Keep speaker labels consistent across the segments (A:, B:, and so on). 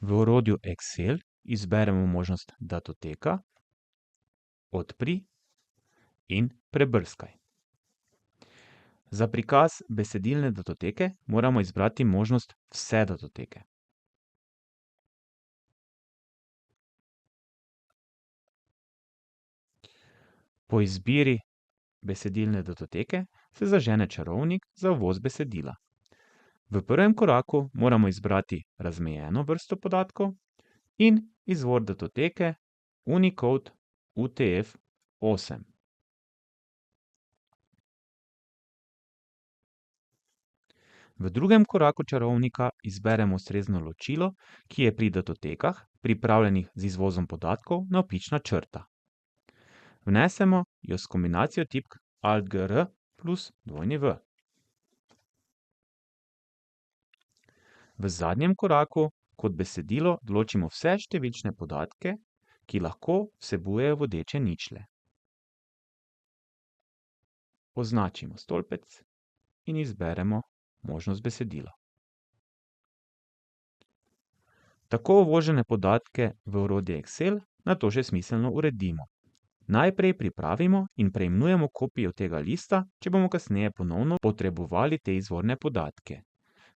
A: V orodju Excel izberemo možnost Datoteka, Odpri in Prebrskaj. Za prikaz besedilne datoteke moramo izbrati možnost Vse datoteke. Po izbiri besedilne datoteke se zažene čarovnik za uvoz besedila. V prvem koraku moramo izbrati razmejeno vrsto podatkov in izvor datoteke Unicode UTF-8. V drugem koraku čarovnika izberemo ustrezno ločilo, ki je pri datotekah, pripravljenih z izvozom podatkov, navpična črta. Vnesemo jo s kombinacijo tipk Alt-GR plus W. V zadnjem koraku kot besedilo določimo vse številčne podatke, ki lahko vsebujejo vodeče ničle. Označimo stolpec in izberemo možnost besedilo. Tako uvožene podatke v orodje Excel nato že smiselno uredimo. Najprej pripravimo in preimenujemo kopijo tega lista, če bomo kasneje ponovno potrebovali te izvorne podatke.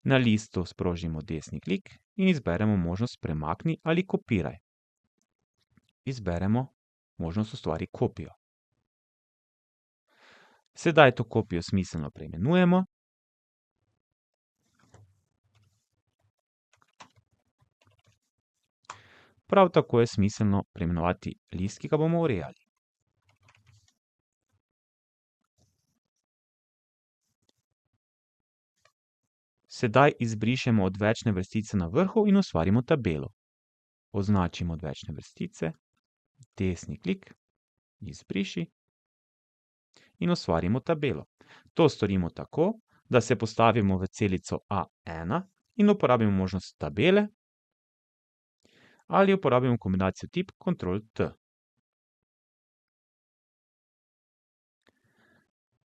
A: Na listu sprožimo desni klik in izberemo možnost Premakni ali kopiraj. Izberemo možnost Ustvari kopijo. Sedaj to kopijo smiselno preimenujemo. Prav tako je smiselno preimenovati list, ki ga bomo urejali. Sedaj izbrišemo odvečne vrstice na vrhu in ustvarimo tabelo. Označimo odvečne vrstice, desni klik, izbriši in ustvarimo tabelo. To storimo tako, da se postavimo v celico A1 in uporabimo možnost tabele ali uporabimo kombinacijo tipk Ctrl+T.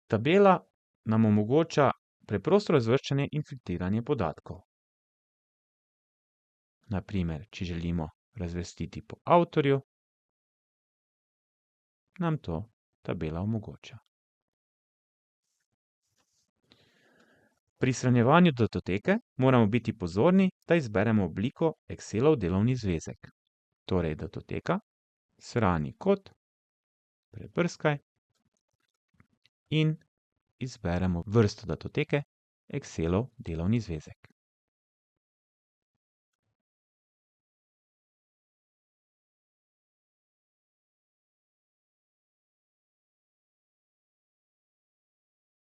A: Tabela nam omogoča preprosto razvrščanje in filtriranje podatkov. Na primer, če želimo razvrstiti po avtorju, nam to tabela omogoča. Pri shranjevanju datoteke moramo biti pozorni, da izberemo obliko Excelov delovni zvezek. Torej datoteka, shrani kot, prebrskaj in izberemo vrsto datoteke Excelov delovni zvezek.